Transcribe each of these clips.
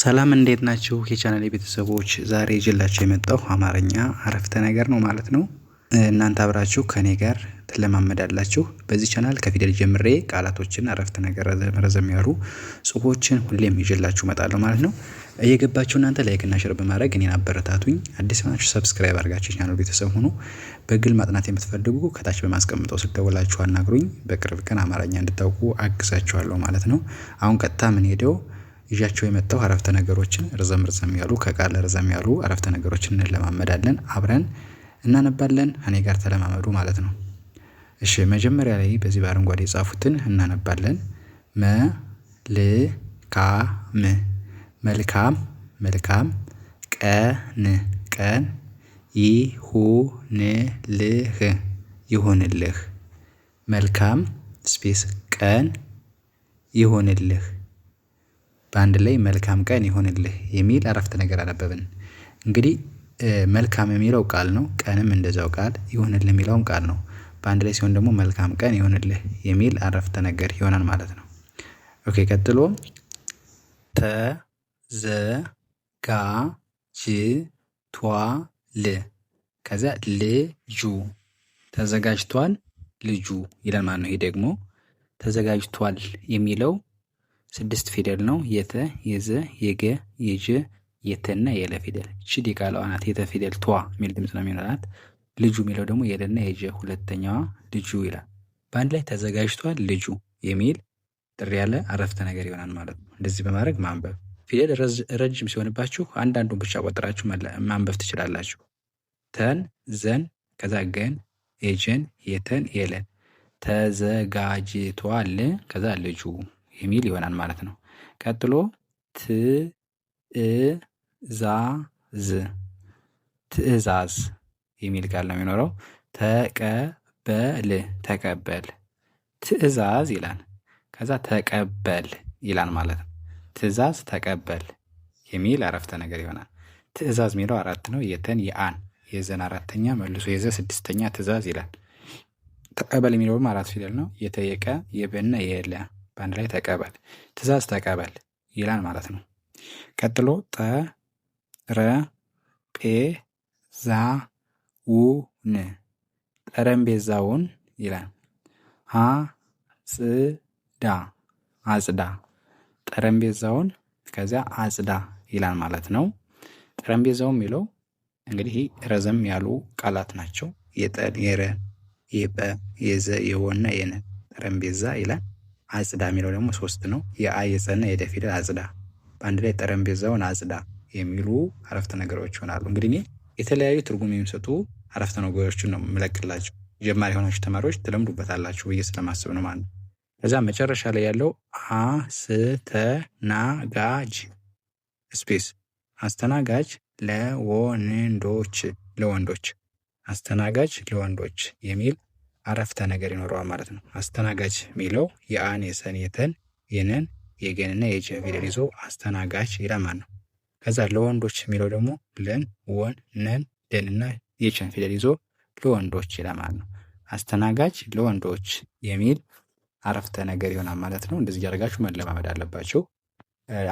ሰላም እንዴት ናችሁ የቻናሌ ቤተሰቦች? ዛሬ ይዤላችሁ የመጣው አማርኛ አረፍተ ነገር ነው ማለት ነው። እናንተ አብራችሁ ከኔ ጋር ትለማመዳላችሁ። በዚህ ቻናል ከፊደል ጀምሬ ቃላቶችን፣ አረፍተ ነገር ረዘም ያሉ ጽሁፎችን ሁሌም ይዤላችሁ እመጣለሁ ማለት ነው። እየገባችሁ እናንተ ላይክ እና ሼር በማድረግ እኔን አበረታቱኝ። አዲስ ናችሁ ሰብስክራይብ አድርጋችሁ ቻናሉ ቤተሰብ ሁኑ። በግል ማጥናት የምትፈልጉ ከታች በማስቀምጠው ስደውላችሁ አናግሩኝ። በቅርብ ቀን አማርኛ እንድታውቁ አግዛችኋለሁ ማለት ነው። አሁን ቀጥታ ምን ሄደው ይዣቸው የመጣው አረፍተ ነገሮችን ረዘም ያሉ ከቃል ረዘም ያሉ አረፍተ ነገሮችን እንለማመዳለን። አብረን እናነባለን። እኔ ጋር ተለማመዱ ማለት ነው። እሺ መጀመሪያ ላይ በዚህ በአረንጓዴ የጻፉትን እናነባለን። መልካም መልካም ቀን ይሁንልህ መልካም ስፔስ ቀን ይሁንልህ። በአንድ ላይ መልካም ቀን ይሁንልህ የሚል አረፍተ ነገር አነበብን። እንግዲህ መልካም የሚለው ቃል ነው። ቀንም እንደዛው ቃል፣ ይሁንልህ የሚለውም ቃል ነው። በአንድ ላይ ሲሆን ደግሞ መልካም ቀን ይሁንልህ የሚል አረፍተ ነገር ይሆናል ማለት ነው። ኦኬ ቀጥሎ ተዘጋጅቷል ከዛ ልጁ ተዘጋጅቷል ልጁ ይላል ማለት ነው። ይሄ ደግሞ ተዘጋጅቷል የሚለው 6 ፊደል ነው። የተ የዘ የገ የጀ የተና የለ ፊደል። እቺ ዲቃላዋ ናት። የተ ፊደል ቷ የሚል ድምጽ ነው የሚኖራት። ልጁ የሚለው ደግሞ የለና የጀ ሁለተኛዋ ልጁ ይላል። በአንድ ላይ ተዘጋጅቷል ልጁ የሚል ጥሪ ያለ አረፍተ ነገር ይሆናል ማለት ነው። እንደዚህ በማድረግ ማንበብ። ፊደል ረጅም ሲሆንባችሁ አንዳንዱን ብቻ ቆጥራችሁ ማንበብ ትችላላችሁ። ተን ዘን ከዛ ገን የጀን የተን የለን ተዘጋጅቷል ከዛ ልጁ የሚል ይሆናል ማለት ነው። ቀጥሎ ትዕዛዝ የሚል ቃል ነው የሚኖረው። ተቀበል ትዕዛዝ ይላል። ከዛ ተቀበል ይላል ማለት ነው። ትዕዛዝ ተቀበል የሚል አረፍተ ነገር ይሆናል። ትዕዛዝ የሚለው 4 ነው። የተን የአን የዘን 4ኛ መልሶ የዘ 6ኛ ትዕዛዝ ይላል። ተቀበል የሚለው 4 ፊደል ነው። የተየቀ የበና የለ በአንድ ላይ ተቀበል ትዕዛዝ ተቀበል ይላል ማለት ነው። ቀጥሎ ጠረጴዛውን ይላል። አጽዳ ጠረጴዛውን ከዚያ አጽዳ ይላል ማለት ነው። ጠረጴዛው የሚለው እንግዲህ ረዘም ያሉ ቃላት ናቸው። የጠን የረ የበ የዘ የወና የነ ጠረጴዛ ይላል። አጽዳ የሚለው ደግሞ 3 ነው። የአ የጸና የደ ፊደል አጽዳ በአንድ ላይ ጠረጴዛውን አጽዳ የሚሉ አረፍተ ነገሮች ይሆናሉ። እንግዲህ እኔ የተለያዩ ትርጉም የሚሰጡ አረፍተ ነገሮችን ነው የምለቅላችሁ። ጀማሪ የሆናችሁ ተማሪዎች ትለምዱበታላችሁ ብዬ ስለማስብ ነው ማለት ነው። ከዛ መጨረሻ ላይ ያለው አስተናጋጅ ስፔስ አስተናጋጅ ለወንዶች አስተናጋጅ ለወንዶች የሚል አረፍተ ነገር ይኖረዋል ማለት ነው። አስተናጋጅ የሚለው የአን የሰን የተን የነን የገንና የጀ ፊደል ይዞ አስተናጋጅ ይላል ማለት ነው። ከዛ ለወንዶች የሚለው ደግሞ ለን ወን ነን ደንና የቸን ፊደል ይዞ ለወንዶች ይላል ማለት ነው። አስተናጋጅ ለወንዶች የሚል አረፍተ ነገር ይሆናል ማለት ነው። እንደዚህ ያደርጋችሁ መለማመድ አለባችሁ።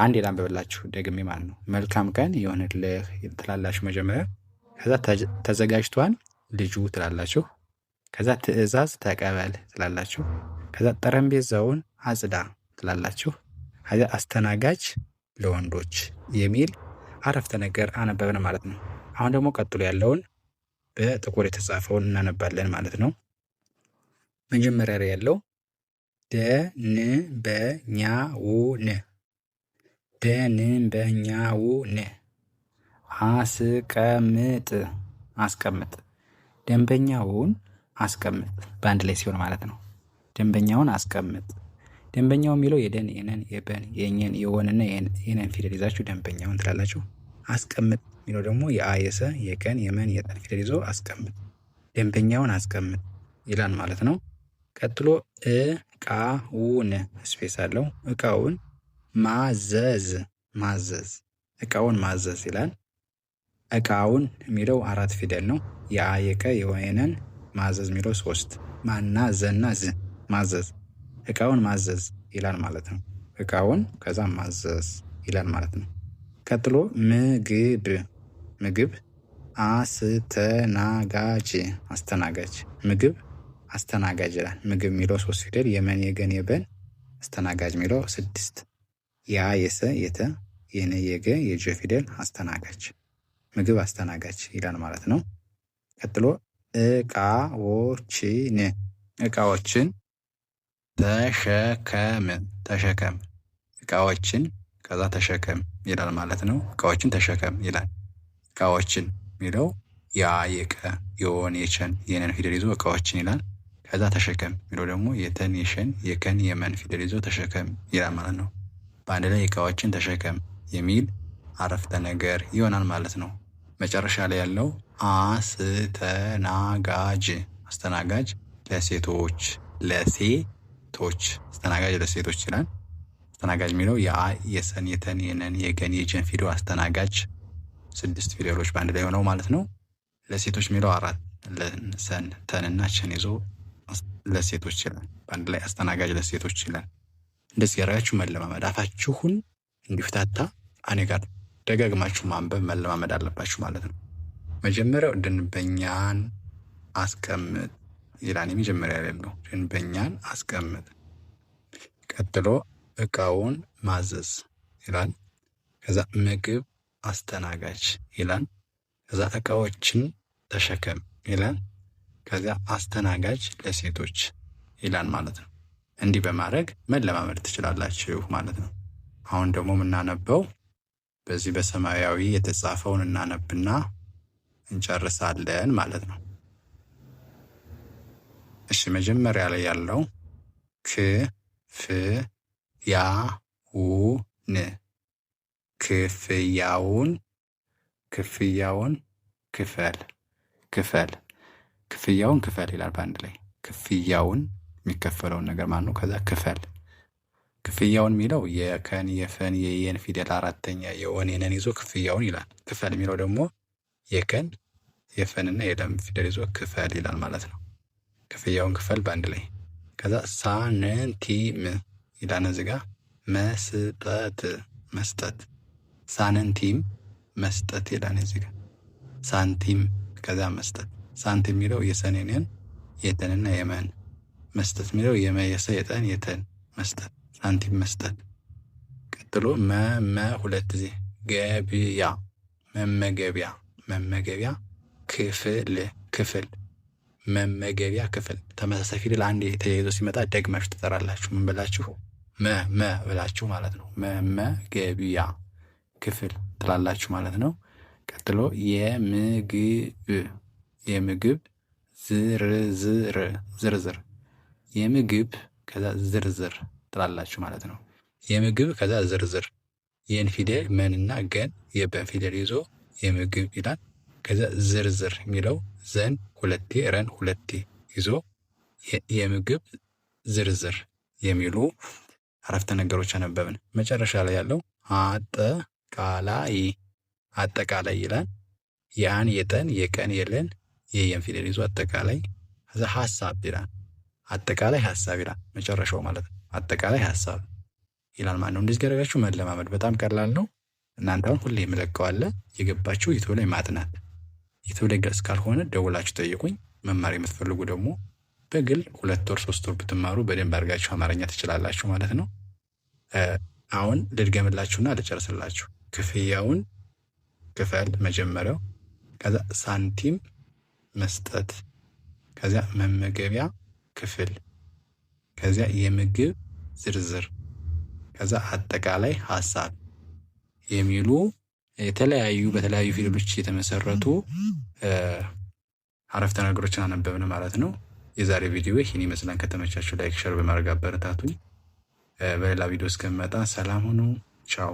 አንዴ ላንብብላችሁ ደግሜ ማለት ነው። መልካም ቀን ይሁንልህ ትላላችሁ መጀመሪያ። ከዛ ተዘጋጅቷል ልጁ ትላላችሁ። ከዛ ትዕዛዝ ተቀበል ትላላችሁ። ከዛ ጠረጴዛውን አጽዳ ትላላችሁ። ከዛ አስተናጋጅ ለወንዶች የሚል አረፍተ ነገር አነበብን ማለት ነው። አሁን ደግሞ ቀጥሎ ያለውን በጥቁር የተጻፈውን እናነባለን ማለት ነው። መጀመሪያ ላይ ያለው ደንበኛውን አስቀምጥ ደንበኛውን አስቀምጥ በአንድ ላይ ሲሆን ማለት ነው። ደንበኛውን አስቀምጥ። ደንበኛው የሚለው የደን የነን የበን የኘን የወንና የነን ፊደል ይዛችሁ ደንበኛውን ትላላችሁ። አስቀምጥ የሚለው ደግሞ የአየሰ የቀን የመን የጠን ፊደል ይዞ አስቀምጥ ደንበኛውን አስቀምጥ ይላል ማለት ነው። ቀጥሎ እቃውን ስፔስ አለው። እቃውን ማዘዝ እቃውን ማዘዝ ይላል። እቃውን የሚለው 4 ፊደል ነው። የአየቀ የወነን ማዘዝ የሚለው 3 ማና ዘና ዝ ማዘዝ እቃውን ማዘዝ ይላል ማለት ነው። እቃውን ከዛ ማዘዝ ይላል ማለት ነው። ቀጥሎ ምግብ ምግብ አስተናጋጅ አስተናጋጅ ምግብ አስተናጋጅ ይላል። ምግብ የሚለው 3 ፊደል የመን የገን የበን አስተናጋጅ የሚለው 6 ያ የሰ የተ የነ የገ የጀ ፊደል አስተናጋጅ ምግብ አስተናጋጅ ይላል ማለት ነው። ቀጥሎ እቃዎችን ተሸከም እቃዎችን ከዛ ተሸከም ይላል ማለት ነው። እቃዎችን ተሸከም ይላል። እቃዎችን የሚለው ያ የቀ የወን የቸን የነን ፊደል ይዞ እቃዎችን ይላል። ከዛ ተሸከም የሚለው ደግሞ የተን የሸን የከን የመን ፊደል ይዞ ተሸከም ይላል ማለት ነው። በአንድ ላይ እቃዎችን ተሸከም የሚል አረፍተ ነገር ይሆናል ማለት ነው። መጨረሻ ላይ ያለው አስተናጋጅ ለሴቶች አስተናጋጅ ለሴቶች ይላል። አስተናጋጅ የሚለው የሰን የተን የነን የገን የጀን ፊደል አስተናጋጅ 6 ፊደሎች በአንድ ላይ ሆነው ማለት ነው። ለሴቶች የሚለው 4 ለሰን ተንና ቸን ይዞ ለሴቶች ይላል። በአንድ ላይ አስተናጋጅ ለሴቶች ይላል። እንደዚህ ያደረጋችሁ መለማመድ አፋችሁን እንዲፍታታ እኔ ጋር ደጋግማችሁ ማንበብ መለማመድ አለባችሁ ማለት ነው። መጀመሪያው ደንበኛን አስቀምጥ ይላል። የመጀመሪያ ያለው ደንበኛን አስቀምጥ። ቀጥሎ እቃውን ማዘዝ ይላል። ከዛ ምግብ አስተናጋጅ ይላል። ከዛ እቃዎችን ተሸከም ይላል። ከዛ አስተናጋጅ ለሴቶች ይላል ማለት ነው። እንዲህ በማድረግ መለማመድ ትችላላችሁ ማለት ነው። አሁን ደግሞ የምናነበው በዚህ በሰማያዊ የተጻፈውን እናነብና እንጨርሳለን ማለት ነው። እሺ መጀመሪያ ላይ ያለው ክፍያውን ክፈል ይላል። በአንድ ላይ ክፍያውን የሚከፈለውን ነገር ማለት ነው። ከዛ ክፍያውን የሚለው የከን የፈን የየን ፊደል 4ኛ የወን የነን ይዞ ክፍያውን ይላል። ክፈል የሚለው ደግሞ የከን የፈንና የለም ፊደል ይዞ ክፈል ይላል ማለት ነው። ክፍያውን ክፈል በአንድ ላይ። ከዛ ሳንቲም ይላል እዚህ ጋር መስጠት ሳንቲም መስጠት ይላል እዚህ ጋር ሳንቲም ከዛ መስጠት ሳንቲም የሚለው የሰኔንን የተንና የመን መስጠት የሚለው የመየሰ የጠን የተን መስጠት ሳንቲም መስጠት። ቀጥሎ ሁለት ጊዜ ገቢያ መመገቢያ ክፍል መመገቢያ ክፍል ተመሳሳይ ፊደል አንድ ተያይዞ ሲመጣ ደግማችሁ ትጠራላችሁ። ምን ብላችሁ ብላችሁ ማለት ነው። መመገቢያ ክፍል ትላላችሁ ማለት ነው። ቀጥሎ የምግብ ዝርዝር የምግብ ከዛ ዝርዝር ትላላችሁ ማለት ነው። የምግብ ከዛ ዝርዝር የን ፊደል መንና ገን የበን ፊደል ይዞ የምግብ ይላል። ከዛ ዝርዝር የሚለው ዘን 2 ረን 2 ይዞ የምግብ ዝርዝር የሚሉ አረፍተ ነገሮች አነበብን። መጨረሻ ላይ ያለው አጠቃላይ ይላል። ያን የጠን የቀን የለን የየን ፊደል ይዞ አጠቃላይ ከዛ ሐሳብ ይላል። አጠቃላይ ሐሳብ ይላል መጨረሻው ማለት ነው። አጠቃላይ ሐሳብ ይላል ማለት ነው። እንደዚህ ገረጋችሁ መለማመድ በጣም ቀላል ነው። እናንተ አሁን ሁሌ የምለቀዋለ የገባችሁ ዩቲዩብ ላይ ማጥናት። ዩቲዩብ ላይ ገስ ካልሆነ ደውላችሁ ጠይቁኝ። መማር የምትፈልጉ ደግሞ በግል 2 ወር 3 ወር ብትማሩ በደንብ አድርጋችሁ አማርኛ ትችላላችሁ ማለት ነው። አሁን ልድገምላችሁና ልጨርስላችሁ። ክፍያውን ክፈል መጀመሪያው፣ ከዛ ሳንቲም መስጠት፣ ከዛ መመገቢያ ክፍል፣ ከዛ የምግብ ዝርዝር፣ ከዛ አጠቃላይ ሐሳብ የሚሉ በተለያዩ ፊደሎች የተመሰረቱ አረፍተ ነገሮችን አነበብን ማለት ነው። የዛሬ ቪዲዮ ይህን ይመስላል። ከተመቻችሁ ላይክ፣ ሼር በማድረግ አበረታቱኝ። በሌላ ቪዲዮ እስከምመጣ ሰላም ሁኑ። ቻው።